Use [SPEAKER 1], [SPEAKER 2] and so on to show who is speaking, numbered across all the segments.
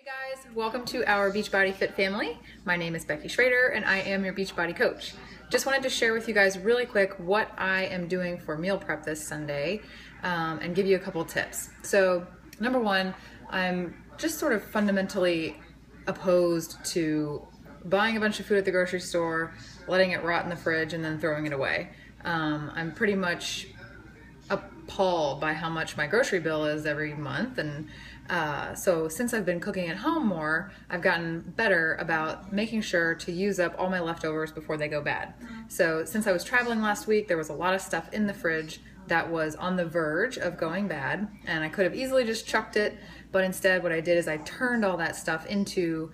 [SPEAKER 1] Guys, welcome to our Beachbody Fit family. My name is Becky Schrader and I am your Beachbody coach. Just wanted to share with you guys really quick what I am doing for meal prep this Sunday and give you a couple tips. So number one, I'm just sort of fundamentally opposed to buying a bunch of food at the grocery store, letting it rot in the fridge and then throwing it away. I'm pretty much appalled by how much my grocery bill is every month, and so since I've been cooking at home more, I've gotten better about making sure to use up all my leftovers before they go bad. So since I was traveling last week, there was a lot of stuff in the fridge that was on the verge of going bad, and I could have easily just chucked it, but instead what I did is I turned all that stuff into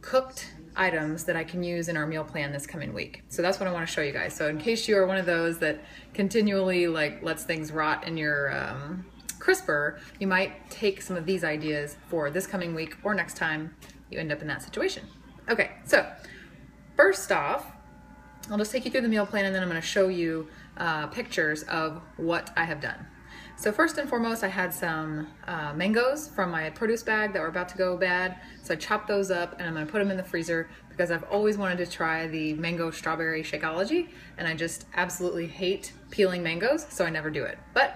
[SPEAKER 1] cooked items that I can use in our meal plan this coming week. So that's what I want to show you guys. So in case you are one of those that continually lets things rot in your crisper, you might take some of these ideas for this coming week or next time you end up in that situation. Okay, so first off, I'll just take you through the meal plan and then I'm going to show you pictures of what I have done. So first and foremost, I had some mangoes from my produce bag that were about to go bad. So I chopped those up and I'm going to put them in the freezer because I've always wanted to try the mango strawberry Shakeology, and I just absolutely hate peeling mangoes, so I never do it. But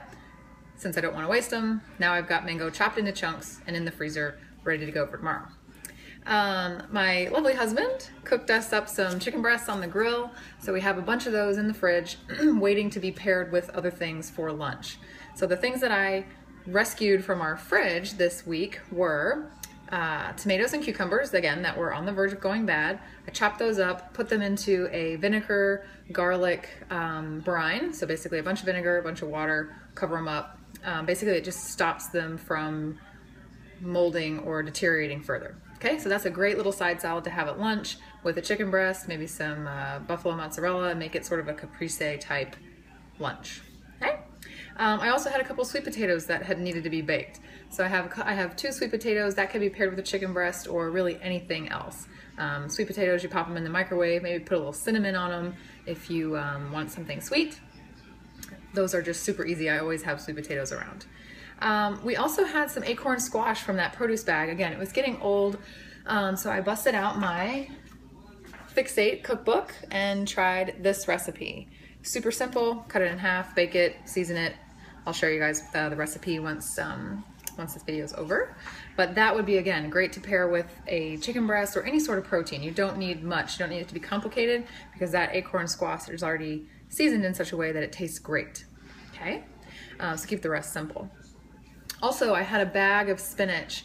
[SPEAKER 1] since I don't want to waste them, now I've got mango chopped into chunks and in the freezer ready to go for tomorrow. My lovely husband cooked us up some chicken breasts on the grill, so we have a bunch of those in the fridge waiting to be paired with other things for lunch. So the things that I rescued from our fridge this week were tomatoes and cucumbers, again, that were on the verge of going bad. I chopped those up, put them into a vinegar garlic brine, so basically a bunch of vinegar, a bunch of water, cover them up. Basically it just stops them from molding or deteriorating further. Okay, so that's a great little side salad to have at lunch with a chicken breast, maybe some buffalo mozzarella, and make it sort of a caprese type lunch. Okay. I also had a couple sweet potatoes that had needed to be baked. So I have 2 sweet potatoes that could be paired with a chicken breast or really anything else. Sweet potatoes, you pop them in the microwave, maybe put a little cinnamon on them if you want something sweet. Those are just super easy. I always have sweet potatoes around. We also had some acorn squash from that produce bag. Again, it was getting old, so I busted out my Fix8 cookbook and tried this recipe. Super simple, cut it in half, bake it, season it. I'll show you guys the recipe once this video is over. But that would be, again, great to pair with a chicken breast or any sort of protein. You don't need much. You don't need it to be complicated because that acorn squash is already seasoned in such a way that it tastes great. Okay, so keep the rest simple. Also, I had a bag of spinach,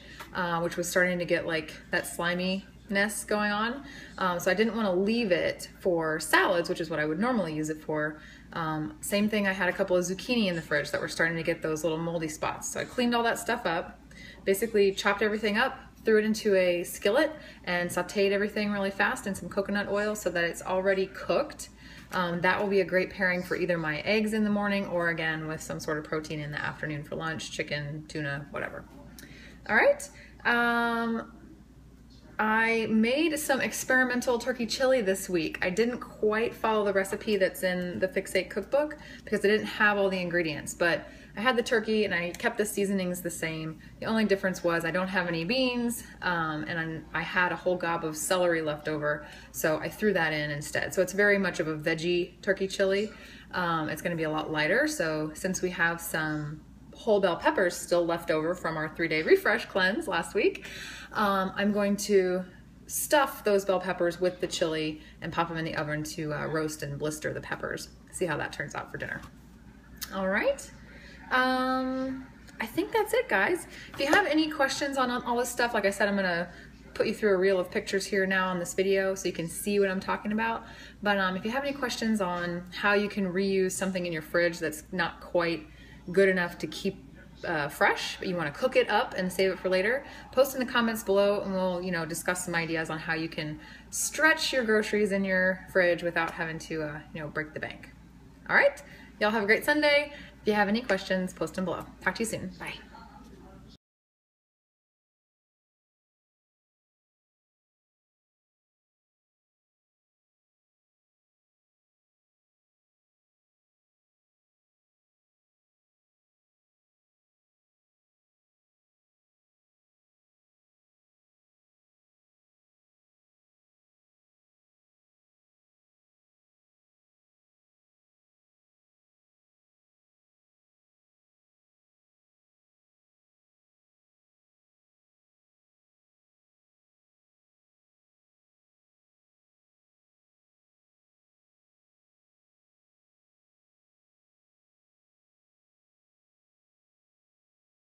[SPEAKER 1] which was starting to get like that sliminess going on. So I didn't want to leave it for salads, which is what I would normally use it for. Same thing, I had a couple of zucchini in the fridge that were starting to get those little moldy spots. So I cleaned all that stuff up, basically chopped everything up, threw it into a skillet and sauteed everything really fast in some coconut oil so that it's already cooked. That will be a great pairing for either my eggs in the morning or again with some sort of protein in the afternoon for lunch, chicken, tuna, whatever. All right. I made some experimental turkey chili this week. I didn't quite follow the recipe that's in the Fix8 cookbook because I didn't have all the ingredients, but I had the turkey and I kept the seasonings the same. The only difference was I don't have any beans, and I had a whole gob of celery left over, so I threw that in instead. So it's very much of a veggie turkey chili. It's gonna be a lot lighter, so since we have some whole bell peppers still left over from our 3-day refresh cleanse last week, I'm going to stuff those bell peppers with the chili and pop them in the oven to roast and blister the peppers. See how that turns out for dinner. All right. I think that's it, guys. If you have any questions on all this stuff, like I said, I'm gonna put you through a reel of pictures here now on this video so you can see what I'm talking about. But if you have any questions on how you can reuse something in your fridge that's not quite good enough to keep fresh, but you want to cook it up and save it for later, post in the comments below and we'll discuss some ideas on how you can stretch your groceries in your fridge without having to break the bank. All right, y'all have a great Sunday. If you have any questions, post them below. Talk to you soon. Bye.